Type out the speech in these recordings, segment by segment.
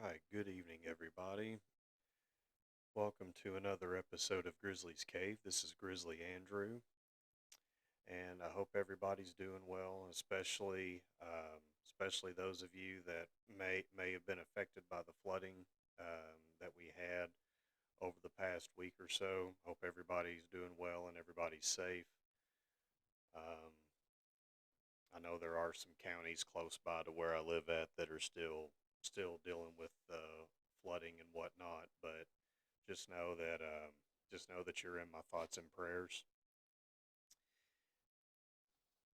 Alright, good evening, everybody. Welcome to another episode of Grizzly's Cave. This is Grizzly Andrew, and I hope everybody's doing well, especially those of you that may have been affected by the flooding that we had over the past week or so. Hope everybody's doing well and everybody's safe. Um, I know there are some counties close by to where I live at that are still dealing with flooding and whatnot, but just know that you're in my thoughts and prayers.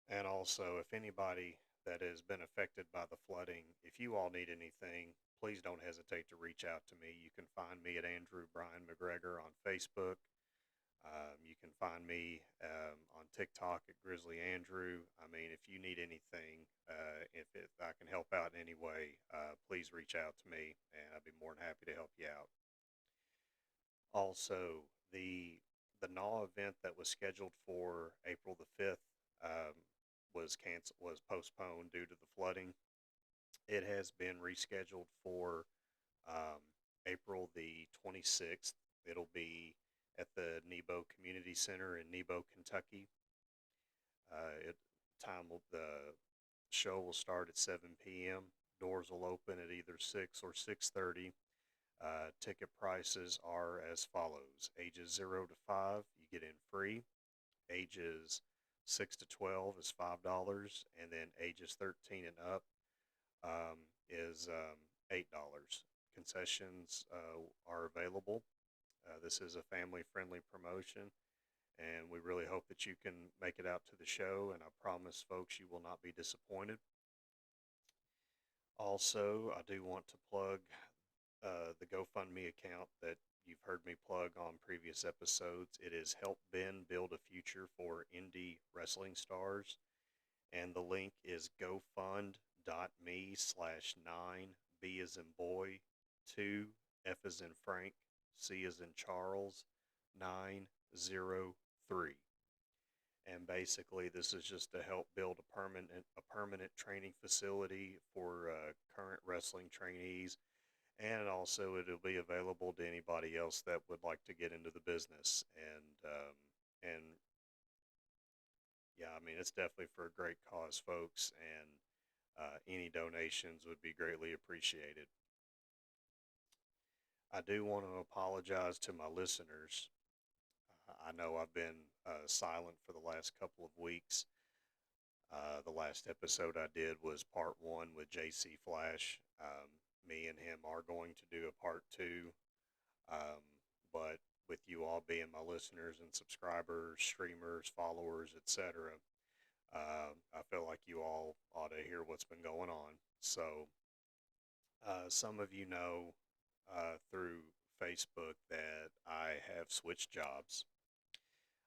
And also, if anybody that has been affected by the flooding, if you all need anything, please don't hesitate to reach out to me. You can find me at Andrew Brian McGregor on Facebook. You can find me on TikTok at Grizzly Andrew. I mean, if you need anything, if I can help out in any way, please reach out to me, and I'd be more than happy to help you out. Also, the NAW event that was scheduled for April the 5th was postponed due to the flooding. It has been rescheduled for um, April the 26th. It'll be at the Nebo Community Center in Nebo, Kentucky. It time will the show will start at 7 p.m. Doors will open at either 6 or 6:30. Ticket prices are as follows: ages 0 to 5, you get in free. Ages 6 to 12 is $5, and then ages 13 and up is $8. Concessions are available. This is a family-friendly promotion, and we really hope that you can make it out to the show. And I promise, folks, you will not be disappointed. Also, I do want to plug the GoFundMe account that you've heard me plug on previous episodes. It is Help Ben Build a Future for Indie Wrestling Stars, and the link is gofund.me/9B as in boy, 2 F as in Frank, C as in Charles, 903. And basically, this is just to help build a permanent training facility for current wrestling trainees, and also it'll be available to anybody else that would like to get into the business. And yeah, I mean, it's definitely for a great cause, folks, and any donations would be greatly appreciated. I do want to apologize to my listeners. I know I've been silent for the last couple of weeks. The last episode I did was part one with JC Flash. Me and him are going to do a part two, um, but with you all being my listeners and subscribers, streamers, followers, etc., I feel like you all ought to hear what's been going on. So, some of you know through Facebook that I have switched jobs.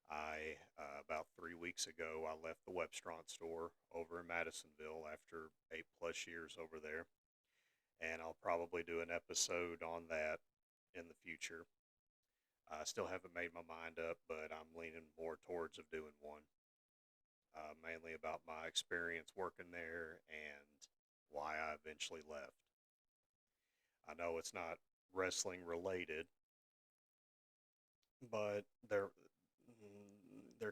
About 3 weeks ago, I left the Webstront store over in Madisonville after 8+ years over there, and I'll probably do an episode on that in the future. I still haven't made my mind up, but I'm leaning more towards of doing one, mainly about my experience working there and why I eventually left. I know it's not wrestling related, but there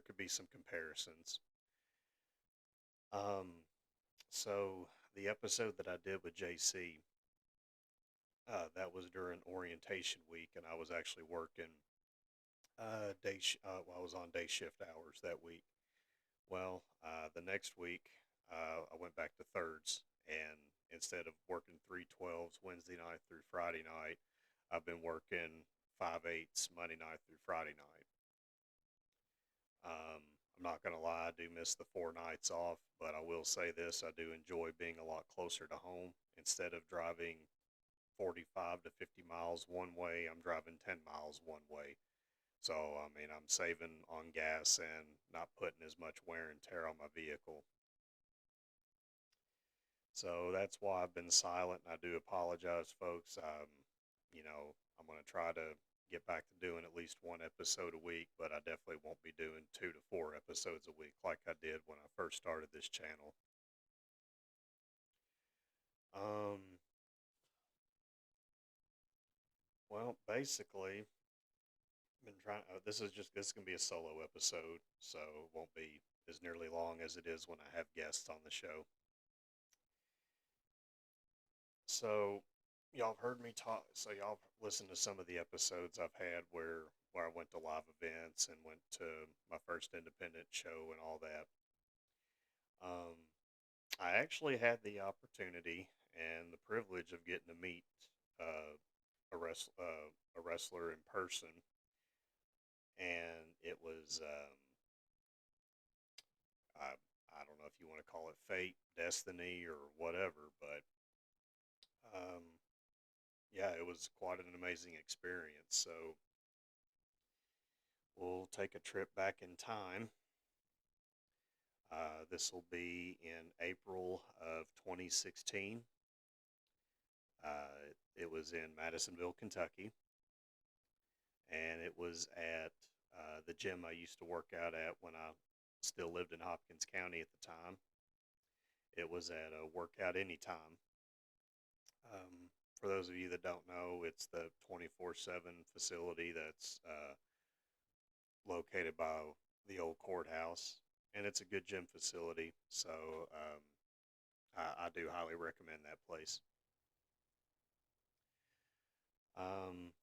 could be some comparisons. Um, so the episode that I did with JC, that was during orientation week, and I was actually working well, I was on day shift hours that week. Well, the next week, I went back to thirds, and instead of working 3/12s Wednesday night through Friday night, I've been working 5/8s Monday night through Friday night. I'm not going to lie, I do miss the 4 nights off, but I will say this: I do enjoy being a lot closer to home. Instead of driving 45 to 50 miles one way, I'm driving 10 miles one way. So, I mean, I'm saving on gas and not putting as much wear and tear on my vehicle. So that's why I've been silent, and I do apologize, folks. I'm going to try to get back to doing at least one episode a week, but I definitely won't be doing 2 to 4 episodes a week like I did when I first started this channel. Um, Well, basically, been trying. This is gonna be a solo episode, so it won't be as nearly long as it is when I have guests on the show. So, y'all have heard me talk. So y'all have listened to some of the episodes I've had where I went to live events and went to my first independent show and all that. Um, I actually had the opportunity and the privilege of getting to meet uh, a wrestler in person, and it was I I don't know if you want to call it fate, destiny, or whatever, but um, yeah, it was quite an amazing experience. So we'll take a trip back in time. This will be in April of 2016. It was in Madisonville, Kentucky, and it was at the gym I used to work out at when I still lived in Hopkins County at the time. It was at a Workout Anytime. For those of you that don't know, it's the 24/7 facility that's located by the old courthouse, and it's a good gym facility. So I do highly recommend that place. Um,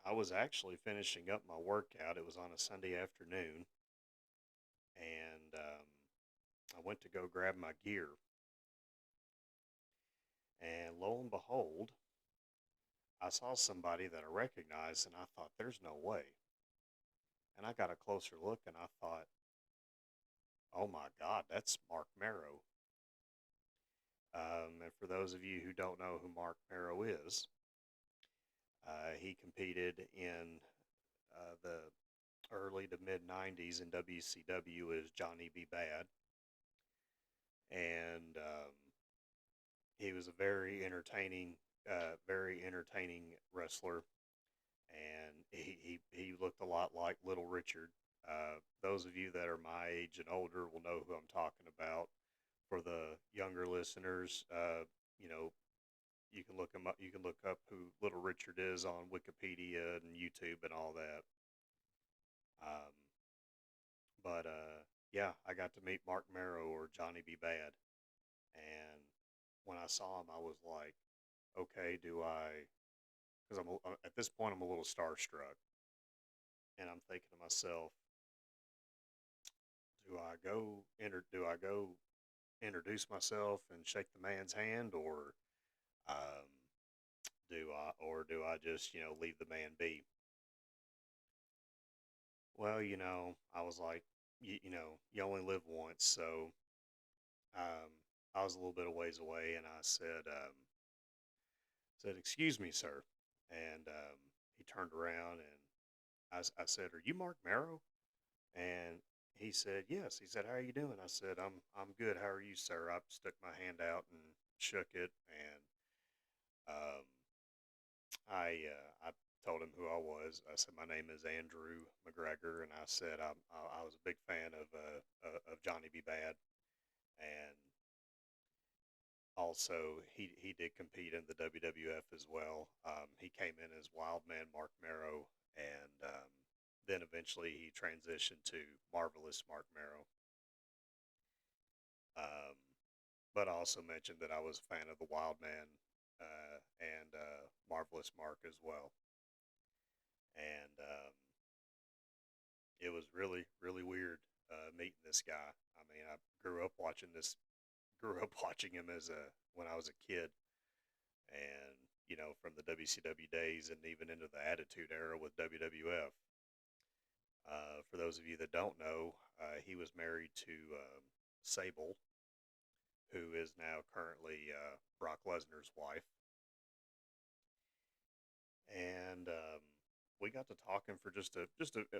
I was actually finishing up my workout. It was on a Sunday afternoon, and I went to go grab my gear, and lo and behold, I saw somebody that I recognized, and I thought, "There's no way." And I got a closer look, and I thought, "Oh my God, that's Marc Mero." And for those of you who don't know who Marc Mero is, he competed in the early to mid 90s in WCW as Johnny B. Bad. And he was a very entertaining wrestler. And he looked a lot like Little Richard. Those of you that are my age and older will know who I'm talking about. For the younger listeners, you know, you can look him up. You can look up who Little Richard is on Wikipedia and YouTube and all that. Um, but yeah, I got to meet Marc Mero or Johnny B. Bad, and when I saw him, I was like, okay, do I? Because at this point I'm a little starstruck, and I'm thinking to myself, do I go introduce myself and shake the man's hand, or um, do I just leave the man be? Well, I was like, you only live once, so um, I was a little bit of ways away, and I said, "Excuse me, sir," and he turned around, and I said, "Are you Marc Mero?" And he said, "Yes." He said, "How are you doing?" I said, "I'm good. How are you, sir?" I stuck my hand out and shook it, and um, I told him who I was. I said, "My name is Andrew McGregor," and I said, I was a big fan of Johnny B. Bad, and also he did compete in the WWF as well. He came in as Wildman Marc Mero, and then eventually he transitioned to Marvelous Marc Mero. Um, but I also mentioned that I was a fan of the Wildman and Marvelous Mark as well, and it was really really weird meeting this guy. I mean, I grew up watching him as a when I was a kid, and from the WCW days and even into the Attitude Era with WWF. For those of you that don't know, he was married to Sable, who is now currently Brock Lesnar's wife, and we got to talking for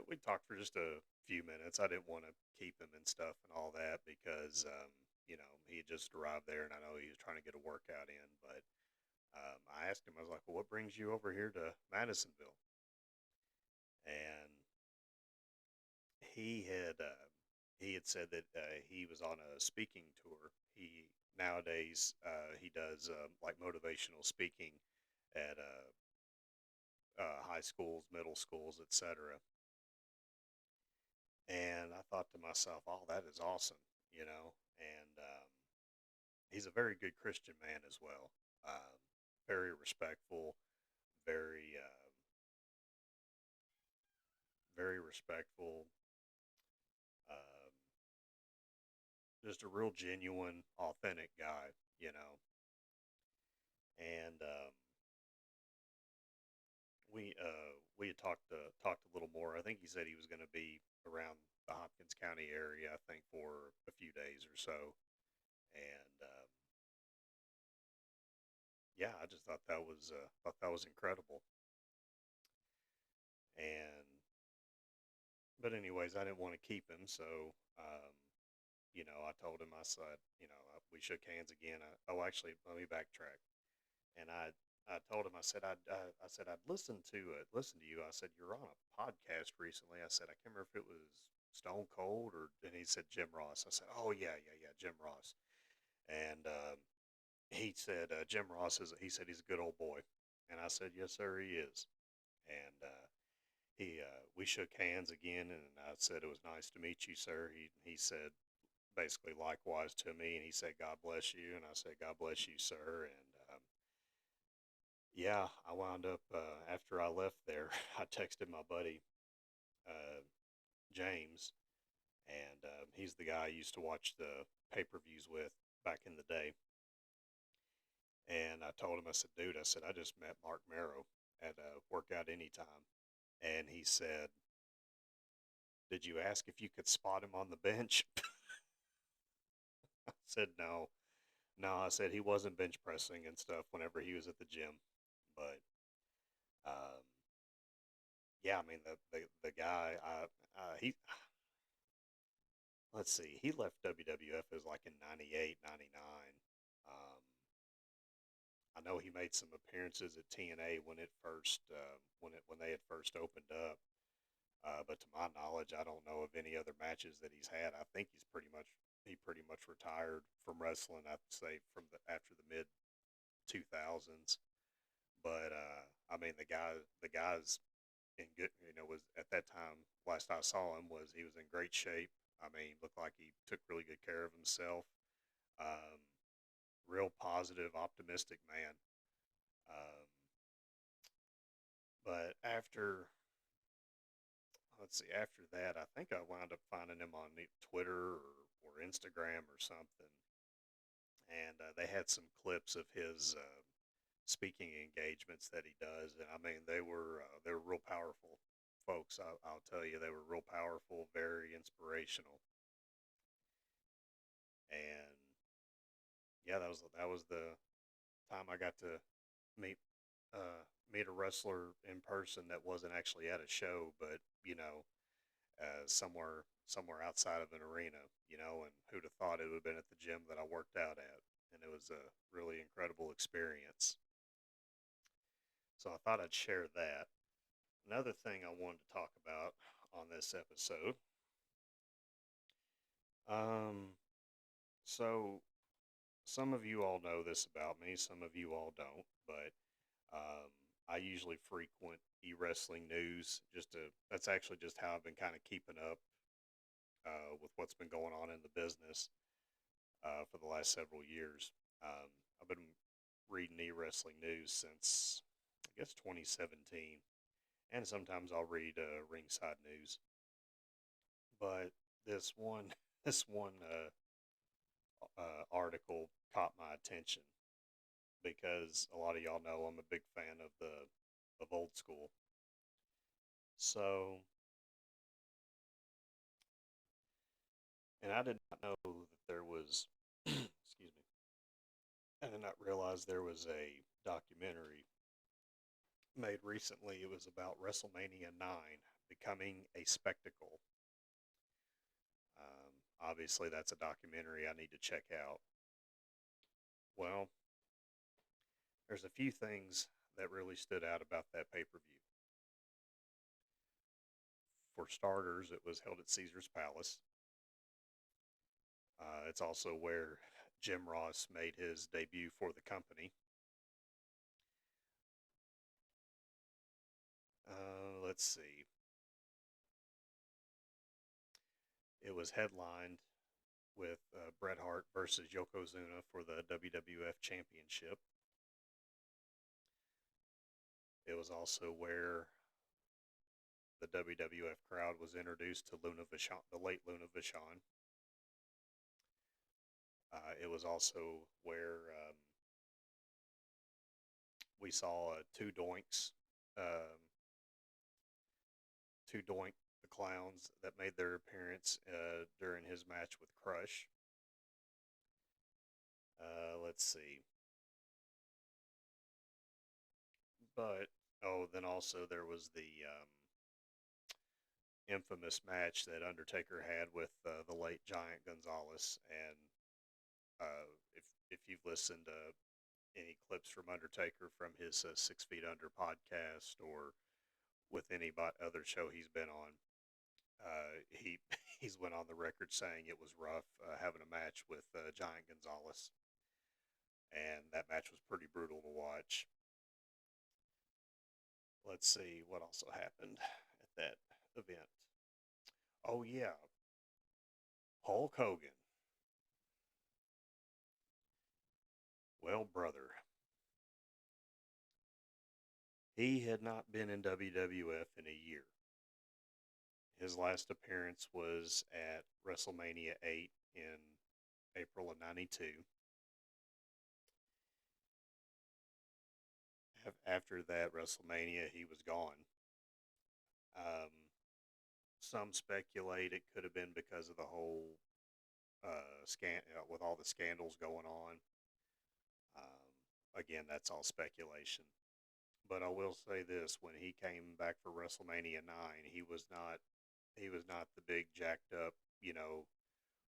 we talked for just a few minutes. I didn't want to keep him and stuff and all that because he had just arrived there, and I know he was trying to get a workout in, but I asked him, I was like, "Well, what brings you over here to Madisonville?" And he had uh, he had said that he was on a speaking tour. He nowadays he does like motivational speaking at high schools, middle schools, etc. And I thought to myself, "Oh, that is awesome," you know. And he's a very good Christian man as well. Very respectful, very, very respectful. Um, just a real genuine, authentic guy, you know. And we had talked a little more. I think he said he was going to be around the Hopkins County area, I think, for a few days or so. And yeah, I just thought that was incredible. And but anyways, I didn't want to keep him, so I told him, I said, we shook hands again. Actually, let me backtrack. And I told him, I said, I said I'd listen to you. I said, you're on a podcast recently. I said, I can't remember if it was Stone Cold or, and he said Jim Ross. I said, oh yeah, yeah, yeah, Jim Ross. And he said, Jim Ross he said he's a good old boy. And I said, yes, sir, he is. And we shook hands again, and I said, it was nice to meet you, sir. He said basically likewise to me, and he said, God bless you. And I said, God bless you, sir. And yeah, I wound up after I left there, I texted my buddy uh, James, and he's the guy I used to watch the pay-per-views with back in the day. And I told him, I said, dude, I said, I just met Marc Mero at Workout Anytime. And he said, did you ask if you could spot him on the bench? I said, no. No, I said he wasn't bench pressing and stuff whenever he was at the gym. But um, yeah, I mean, the guy, he, let's see, he left WWF as like in 98, 99. Um, I know he made some appearances at TNA when it first when they had first opened up. But to my knowledge, I don't know of any other matches that he's had. I think he pretty much retired from wrestling. I'd say from the after the mid 2000s. But I mean, the guy's in good. Was at that time last I saw him was he was in great shape. I mean, looked like he took really good care of himself. Um, Real positive, optimistic man. Um, but after that, I think I wound up finding him on Twitter or Instagram or something, and they had some clips of his speaking engagements that he does, and I mean they were real powerful folks. I'll tell you, they were real powerful, very inspirational, and yeah, that was the time I got to meet meet a wrestler in person that wasn't actually at a show, but somewhere outside of an arena, and who'd have thought it would have been at the gym that I worked out at, and it was a really incredible experience. So I thought I'd share that. Another thing I wanted to talk about on this episode. Um, so some of you all know this about me, some of you all don't, but um, I usually frequent e-wrestling news. That's actually just how I've been kind of keeping up with what's been going on in the business for the last several years. I've been reading e-wrestling news since I guess 2017, and sometimes I'll read ringside news. But this one this one article caught my attention because a lot of y'all know I'm a big fan of old school. So, and I did not know that there was, excuse me, I did not realize there was a documentary made recently. It was about WrestleMania 9 becoming a spectacle. Obviously, that's a documentary I need to check out. Well, there's a few things that really stood out about that pay per view. For starters, it was held at Caesar's Palace. It's also where Jim Ross made his debut for the company. Let's see. It was headlined with Bret Hart versus Yokozuna for the WWF Championship. It was also where the WWF crowd was introduced to Luna Vachon, the late Luna Vachon. It was also where we saw um, two Doink the Clowns that made their appearance during his match with Crush. Let's see. But, oh, then also there was the infamous match that Undertaker had with the late Giant Gonzalez. And if you've listened to any clips from Undertaker from his 6 Feet Under podcast or with any other show he's been on, he he's went on the record saying it was rough having a match with Giant Gonzalez, and that match was pretty brutal to watch. Let's see what also happened at that event. Oh yeah, Hulk Hogan. Well, brother, he had not been in WWF in a year. His last appearance was at WrestleMania 8 in April of '92. After that WrestleMania, he was gone. Um, some speculate it could have been because of the whole with all the scandals going on. Again, that's all speculation. But I will say this: when he came back for WrestleMania 9, he was not the big jacked up,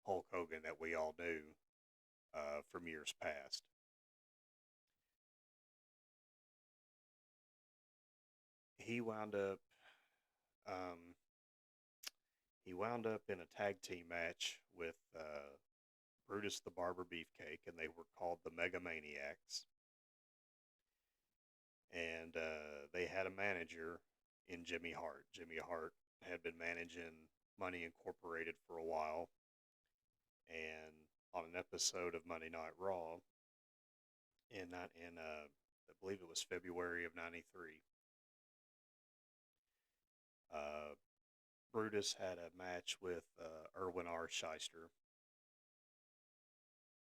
Hulk Hogan that we all knew from years past. He wound up um, he wound up in a tag team match with Brutus the Barber Beefcake, and they were called the Mega Maniacs. And they had a manager in Jimmy Hart. Jimmy Hart had been managing Money Incorporated for a while, and on an episode of Monday Night Raw, I believe it was February of '93, uh, Brutus had a match with Erwin R. Shyster.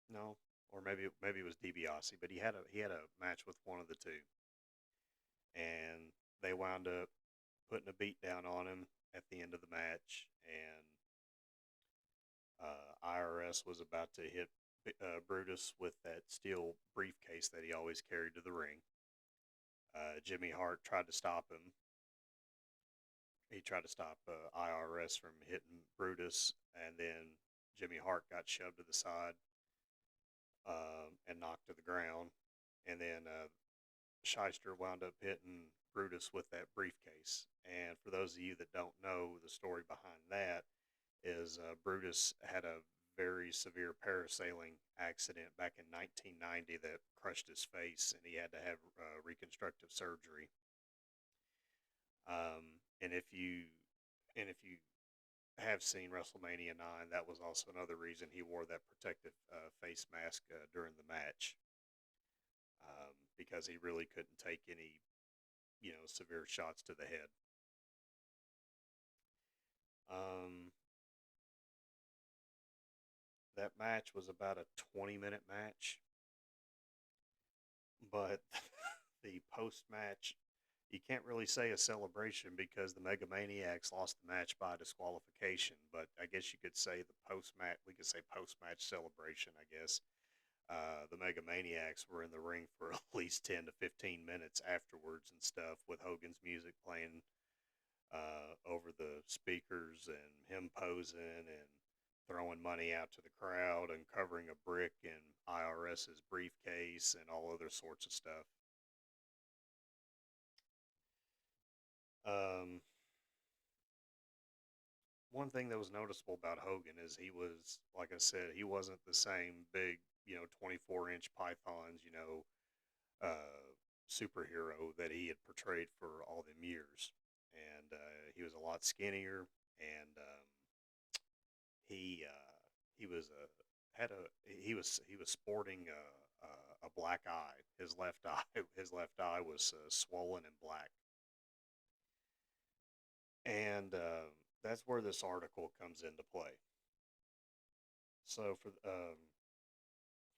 No, or maybe it was DiBiase, but he had a match with one of the two, and they wound up putting a beat down on him at the end of the match, and IRS was about to hit Brutus with that steel briefcase that he always carried to the ring. Jimmy Hart tried to stop him. He tried to stop IRS from hitting Brutus, and then Jimmy Hart got shoved to the side and knocked to the ground. And then Shyster wound up hitting Brutus with that briefcase. And for those of you that don't know the story behind that, is Brutus had a very severe parasailing accident back in 1990 that crushed his face, and he had to have reconstructive surgery. And if you have seen WrestleMania 9, that was also another reason he wore that protective face mask during the match, because he really couldn't take any severe shots to the head. Um, that match was about a 20-minute match, but the post match, you can't really say a celebration because the Mega Maniacs lost the match by disqualification. But I guess you could say the post match. We could say post match celebration. I guess the Mega Maniacs were in the ring for at least 10 to 15 minutes afterwards and stuff, with Hogan's music playing over the speakers and him posing and throwing money out to the crowd and covering a brick in IRS's briefcase and all other sorts of stuff. Um, One thing that was noticeable about Hogan is he was, like I said, he wasn't the same big, 24-inch pythons, superhero that he had portrayed for all them years. and he was a lot skinnier, and he he was had a he was sporting a black eye. His left eye was swollen and black, and that's where this article comes into play. So for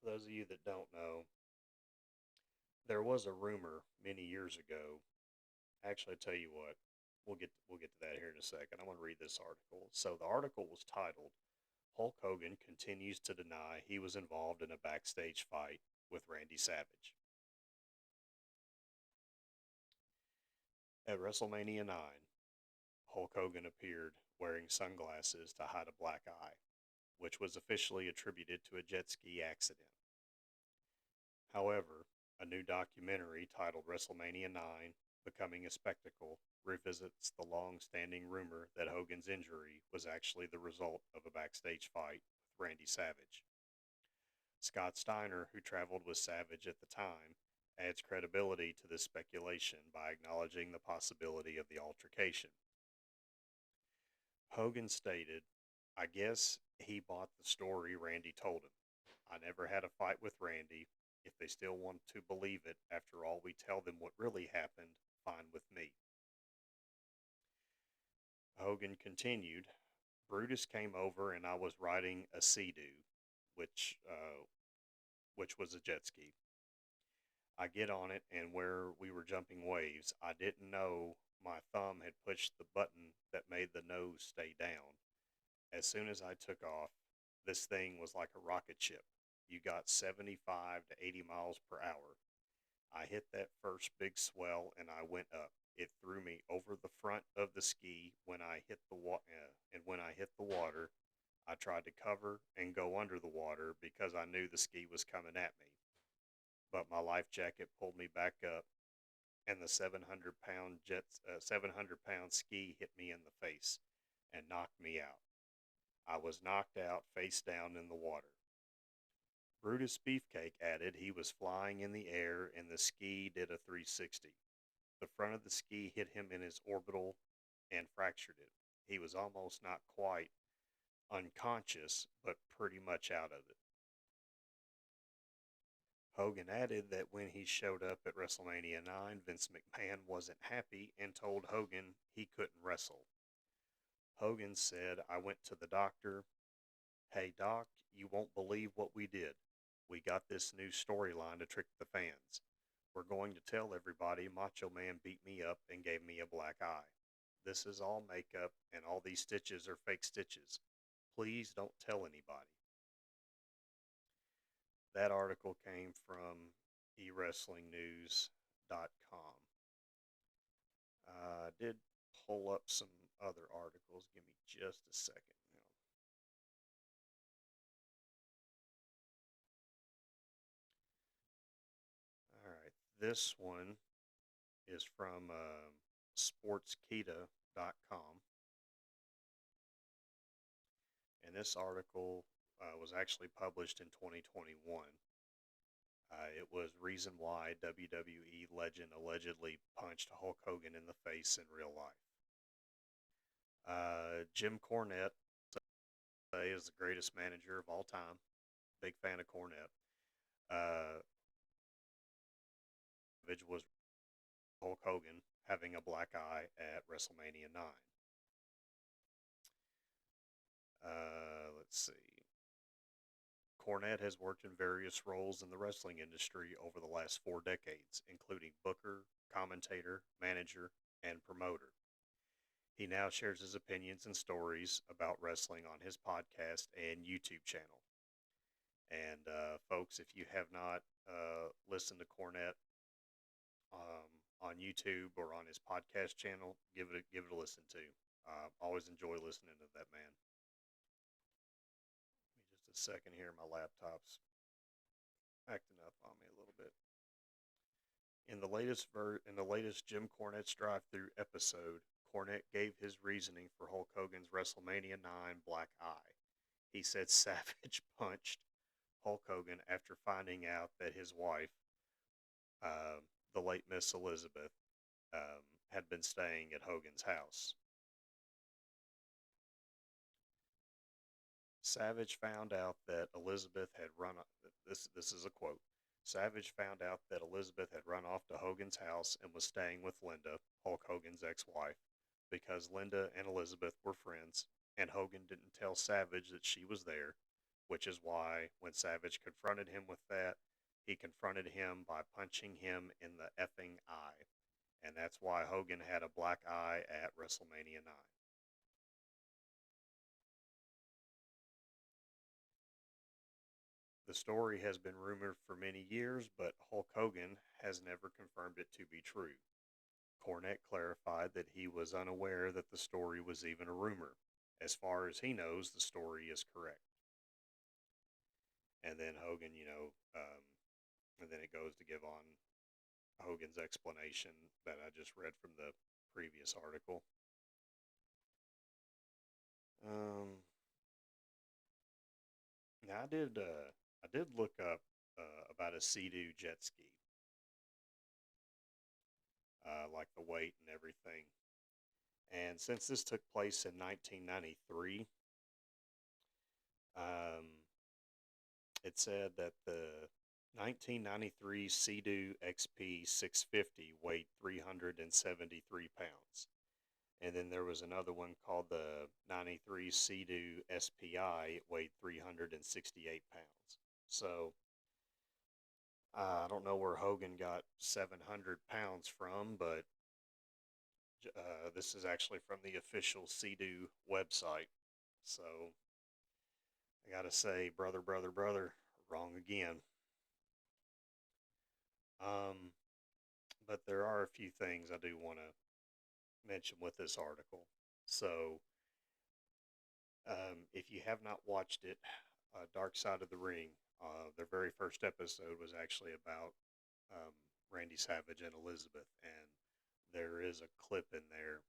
those of you that don't know, there was a rumor many years ago. Actually, I tell you what, we'll get to that here in a second. I'm going to read this article. So the article was titled "Hulk Hogan continues to deny he was involved in a backstage fight with Randy Savage." At WrestleMania 9, Hulk Hogan appeared wearing sunglasses to hide a black eye, which was officially attributed to a jet ski accident. However, a new documentary titled WrestleMania 9 Becoming a Spectacle revisits the long standing rumor that Hogan's injury was actually the result of a backstage fight with Randy Savage. Scott Steiner, who traveled with Savage at the time, adds credibility to this speculation by acknowledging the possibility of the altercation. Hogan stated, "I guess he bought the story Randy told him. I never had a fight with Randy. If they still want to believe it after all we tell them what really happened, fine with me." Hogan continued, "Brutus came over and I was riding a Sea-Doo, which, uh, which was a jet ski. I get on it, and where we were jumping waves, I didn't know my thumb had pushed the button that made the nose stay down. As soon as I took off, this thing was like a rocket ship. You got 75 to 80 miles per hour. I hit that first big swell and I went up. It threw me over the front of the ski and when I hit the water, I tried to cover and go under the water because I knew the ski was coming at me. But my life jacket pulled me back up, and the 700 pound ski hit me in the face and knocked me out. I was knocked out face down in the water." Brutus Beefcake added he was flying in the air and the ski did a 360. The front of the ski hit him in his orbital and fractured it. He was almost not quite unconscious, but pretty much out of it. Hogan added that when he showed up at WrestleMania 9, Vince McMahon wasn't happy and told Hogan he couldn't wrestle. Hogan said, "I went to the doctor. Hey, doc, you won't believe what we did. We got this new storyline to trick the fans. We're going to tell everybody Macho Man beat me up and gave me a black eye. This is all makeup and all these stitches are fake stitches. Please don't tell anybody." That article came from ewrestlingnews.com. I did pull up some other articles. Give me just a second now. All right. This one is from sportskita.com. And this article was actually published in 2021. It was reason why WWE legend allegedly punched Hulk Hogan in the face in real life. Jim Cornette is the greatest manager of all time. Big fan of Cornette. Savage was Hulk Hogan having a black eye at WrestleMania 9. Let's see. Cornette has worked in various roles in the wrestling industry over the last 4 decades, including booker, commentator, manager, and promoter. He now shares his opinions and stories about wrestling on his podcast and YouTube channel. And folks, if you have not listened to Cornette on YouTube or on his podcast channel, give it a listen to. Always enjoy listening to that man. Give me just a second here. My laptop's acting up on me a little bit. In the latest Jim Cornette's drive-through episode, Cornette gave his reasoning for Hulk Hogan's WrestleMania 9 black eye. He said Savage punched Hulk Hogan after finding out that his wife, the late Miss Elizabeth, had been staying at Hogan's house. Savage found out that Elizabeth had run. This is a quote. Savage found out that Elizabeth had run off to Hogan's house and was staying with Linda, Hulk Hogan's ex-wife, because Linda and Elizabeth were friends, and Hogan didn't tell Savage that she was there, which is why when Savage confronted him with that, he confronted him by punching him in the effing eye. And that's why Hogan had a black eye at WrestleMania 9. The story has been rumored for many years, but Hulk Hogan has never confirmed it to be true. Cornette clarified that he was unaware that the story was even a rumor. As far as he knows, the story is correct. And then Hogan, and then it goes to give on Hogan's explanation that I just read from the previous article. Now I did look up about a Sea-Doo jet ski, like the weight and everything. And since this took place in 1993, um, it said that the 1993 Sea-Doo XP 650 weighed 373 pounds. And then there was another one called the 93 Sea-Doo SPI. It weighed 368 pounds. So I don't know where Hogan got 700 pounds from, but this is actually from the official Sea-Doo website. So I gotta say, brother, wrong again. But there are a few things I do want to mention with this article. So if you have not watched it, Dark Side of the Ring, their very first episode was actually about um, Randy Savage and Elizabeth, and there is a clip in there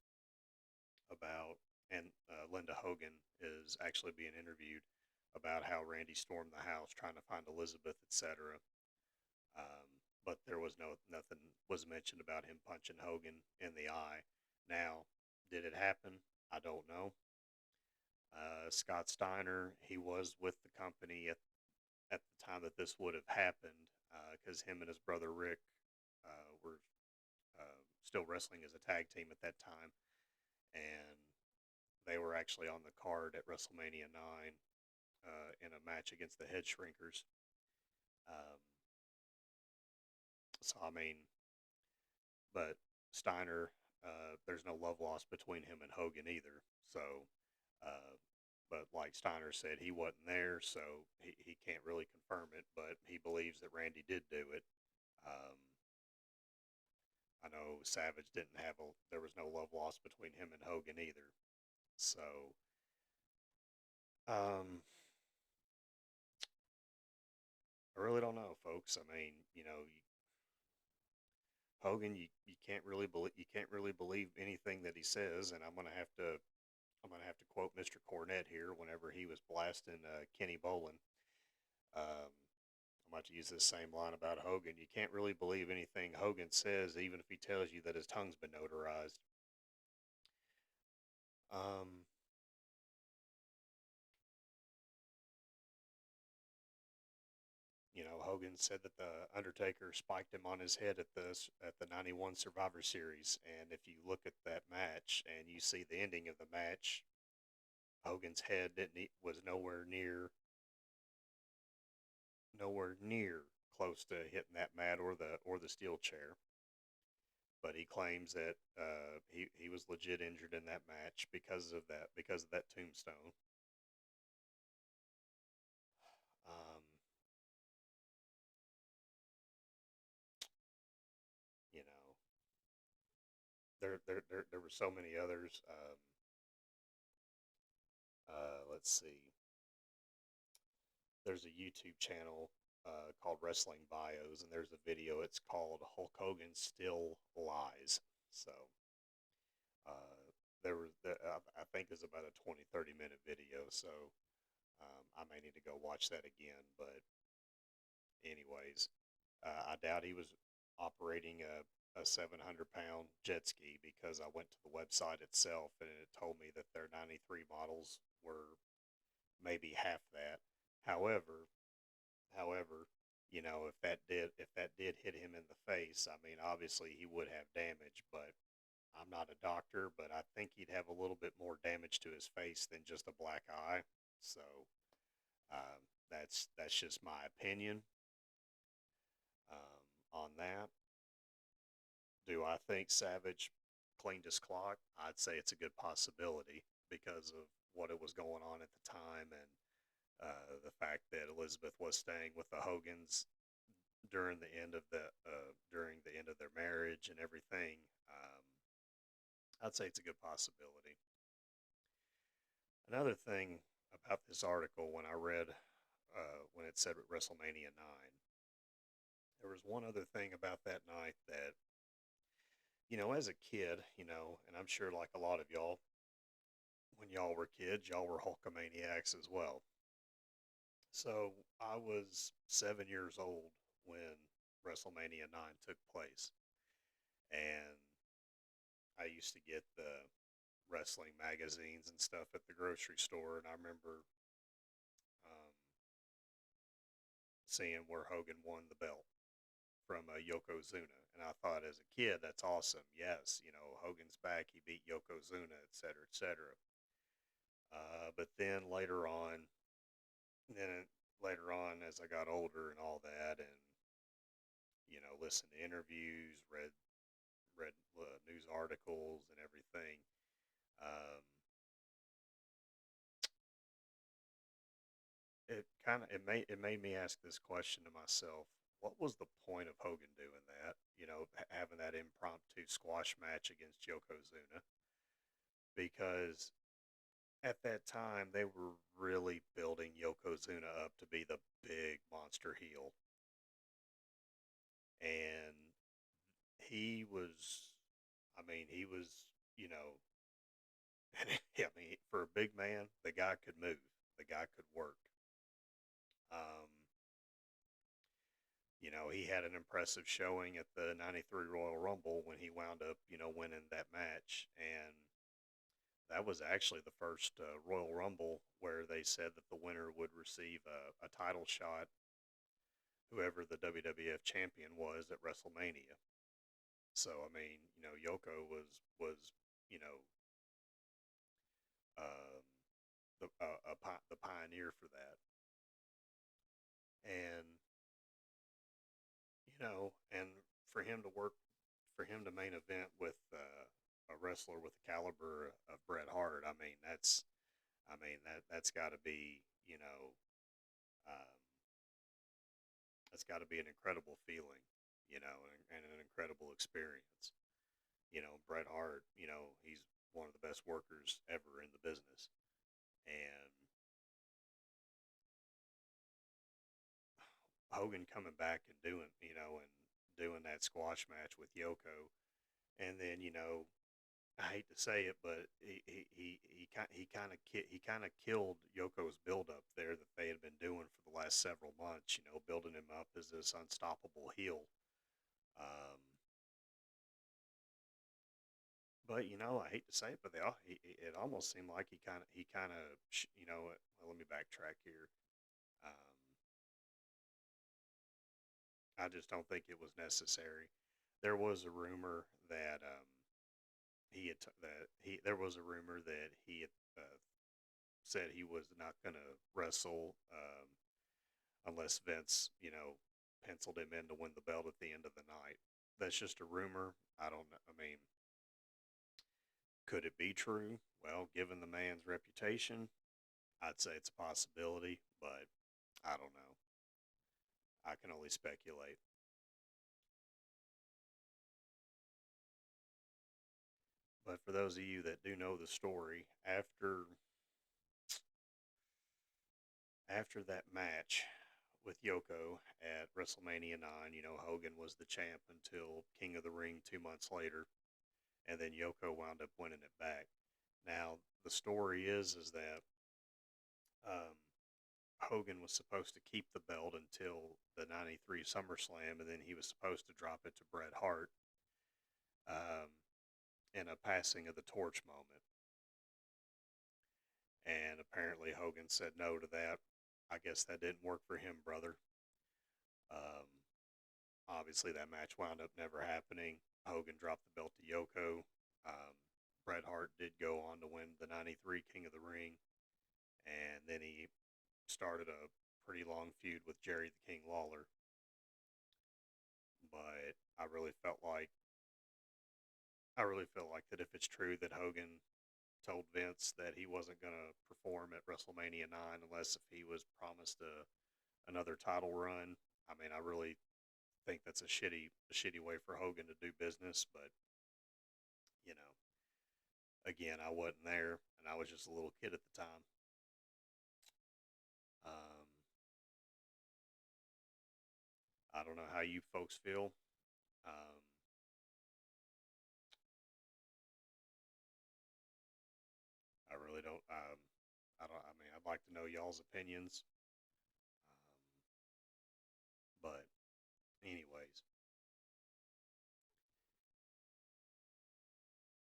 about, and Linda Hogan is actually being interviewed about how Randy stormed the house trying to find Elizabeth, etc. Um, but there was nothing was mentioned about him punching Hogan in the eye. Now, did it happen? I don't know. Scott Steiner, he was with the company at the time that this would have happened, because him and his brother Rick were still wrestling as a tag team at that time, and they were actually on the card at WrestleMania 9 in a match against the Head Shrinkers. Um, so, I mean, but Steiner, there's no love lost between him and Hogan either. So, uh, but like Steiner said, he wasn't there, so he can't really confirm it, but he believes that Randy did do it. Um, I know Savage didn't have there was no love lost between him and Hogan either. So, um, I really don't know, folks. I mean, Hogan, you can't really believe anything that he says, and I'm gonna have to quote Mr. Cornette here whenever he was blasting Kenny Bolin. I'm about to use this same line about Hogan. You can't really believe anything Hogan says, even if he tells you that his tongue's been notarized. Um, Hogan said that the Undertaker spiked him on his head at the '91 Survivor Series, and if you look at that match and you see the ending of the match, Hogan's head was nowhere near close to hitting that mat or the steel chair. But he claims that he was legit injured in that match because of that tombstone. Um, you know, there were so many others. Let's see. There's a YouTube channel called Wrestling Bios, and there's a video. It's called Hulk Hogan Still Lies. So I think it's about a 20-30 minute video. So I may need to go watch that again. But anyways, I doubt he was operating a 700-pound jet ski because I went to the website itself and it told me that their 93 models were maybe half that. However, however, if that did hit him in the face, I mean, obviously he would have damage, but I'm not a doctor, but I think he'd have a little bit more damage to his face than just a black eye. So that's just my opinion on that. Do I think Savage cleaned his clock? I'd say it's a good possibility because of what it was going on at the time and the fact that Elizabeth was staying with the Hogans during the end of their marriage and everything. I'd say it's a good possibility. Another thing about this article when I read when it said WrestleMania 9, there was one other thing about that night that as a kid, and I'm sure like a lot of y'all, when y'all were kids, y'all were Hulkamaniacs as well. So I was 7 years old when WrestleMania 9 took place, and I used to get the wrestling magazines and stuff at the grocery store, and I remember um, seeing where Hogan won the belt from Yokozuna, and I thought as a kid, that's awesome. Yes, Hogan's back. He beat Yokozuna, etc., etc. But then later on, as I got older and all that, and listened to interviews, read news articles and everything. Um, it made me ask this question to myself: what was the point of Hogan doing that? Having that impromptu squash match against Yokozuna, because at that time they were really building Yokozuna up to be the big monster heel, and he was, I mean, he was, you know, and I mean, for a big man, the guy could move, the guy could work. Um, he had an impressive showing at the '93 Royal Rumble when he wound up, winning that match, and that was actually the first Royal Rumble where they said that the winner would receive a title shot, whoever the WWF champion was at WrestleMania. So I mean, Yoko was you know um, the pioneer for that, and and for him to work for him to main event with a wrestler with the caliber of Bret Hart. That's got to be um, that's got to be an incredible feeling, and an incredible experience. Bret Hart, he's one of the best workers ever in the business, and Hogan coming back and doing that squash match with Yoko, and then I hate to say it, but he kind of killed Yoko's build up there that they had been doing for the last several months. Building him up as this unstoppable heel. Um, but I hate to say it, but it almost seemed like well, let me backtrack here. Um, I just don't think it was necessary. There was a rumor that he had t- that he there was a rumor that he had said he was not going to wrestle unless Vince, penciled him in to win the belt at the end of the night. That's just a rumor. I don't know. I mean, could it be true? Well, given the man's reputation, I'd say it's a possibility, but I don't know. I can only speculate. But for those of you that do know the story, after that match with Yoko at WrestleMania 9, Hogan was the champ until King of the Ring 2 months later, and then Yoko wound up winning it back. Now, the story is that um, Hogan was supposed to keep the belt until the '93 SummerSlam, and then he was supposed to drop it to Bret Hart. um, in a passing of the torch moment. And apparently Hogan said no to that. I guess that didn't work for him, brother. Um, Obviously, that match wound up never happening. Hogan dropped the belt to Yoko. Bret Hart did go on to win the '93 King of the Ring, and then he started a pretty long feud with Jerry the King Lawler. But I really felt like that if it's true that Hogan told Vince that he wasn't going to perform at WrestleMania 9 unless if he was promised another title run. I mean, I really think that's a shitty way for Hogan to do business, but you know, again, I wasn't there and I was just a little kid at the time. Um, I don't know how you folks feel. Um, I really don't. I don't. I mean, I'd like to know y'all's opinions. But anyways,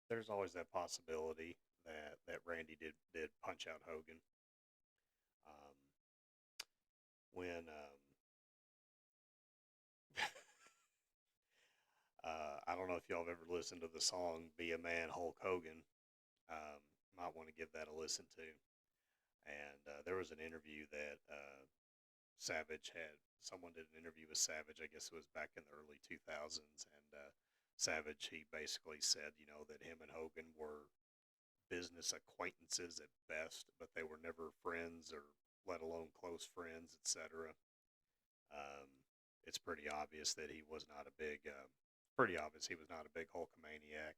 there's always that possibility that Randy did punch out Hogan. Um, when I don't know if y'all have ever listened to the song "Be a Man, Hulk Hogan." Might want to give that a listen to. And there was an interview that Savage had. Someone did an interview with Savage. I guess it was back in the early 2000s, and Savage he basically said, that him and Hogan were business acquaintances at best, but they were never friends or let alone close friends, etc. Um, it's pretty obvious he was not a big Hulkamaniac.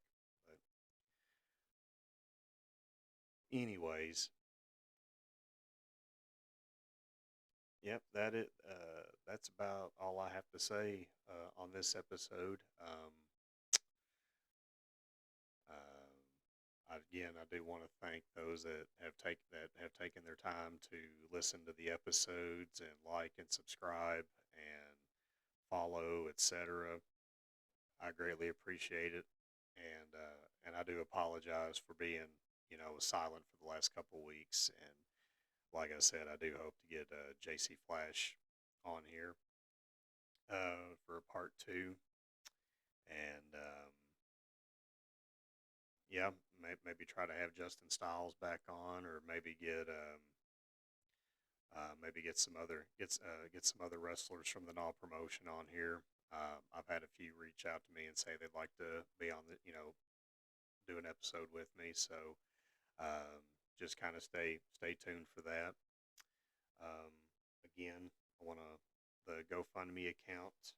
But anyways, yep, that's about all I have to say on this episode. Again, I do want to thank those that have taken their time to listen to the episodes and like and subscribe and follow, etc. I greatly appreciate it, and I do apologize for being silent for the last couple of weeks. And like I said, I do hope to get JC Flash on here for a part two, and yeah, maybe try to have Justin Styles back on, or maybe get some other wrestlers from the Naw promotion on here. I've had a few reach out to me and say they'd like to be on the do an episode with me. So just kind of stay tuned for that. Um, Again, I want to the GoFundMe account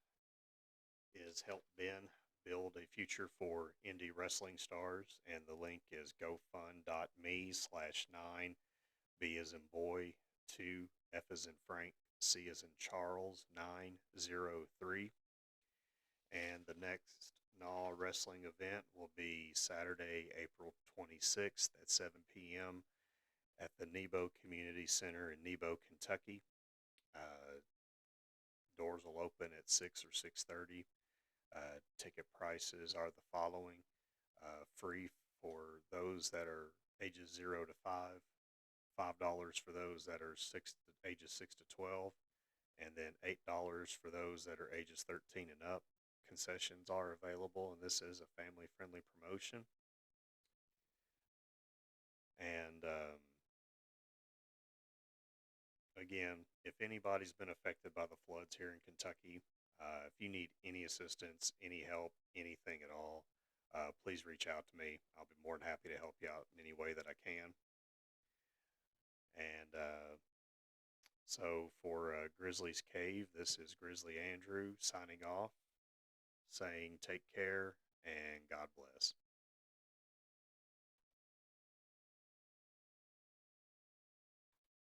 is Help Ben build a future for indie wrestling stars, and the link is gofund.me/9 B as in boy 2 F as in Frank C as in Charles 903. And the next Naw wrestling event will be Saturday, April 26th at 7 p.m. at the Nebo Community Center in Nebo, Kentucky. Uh, Doors will open at 6 or 6:30. Ticket prices are the following: free for those that are ages 0 to 5, $5 for those that are ages 6 to 12, and then $8 for those that are ages 13 and up. Concessions are available, and this is a family-friendly promotion. And again, if anybody's been affected by the floods here in Kentucky, if you need any assistance, any help, anything at all, please reach out to me. I'll be more than happy to help you out in any way that I can. And so for Grizzly's Cave, this is Grizzly Andrew signing off, saying take care and God bless.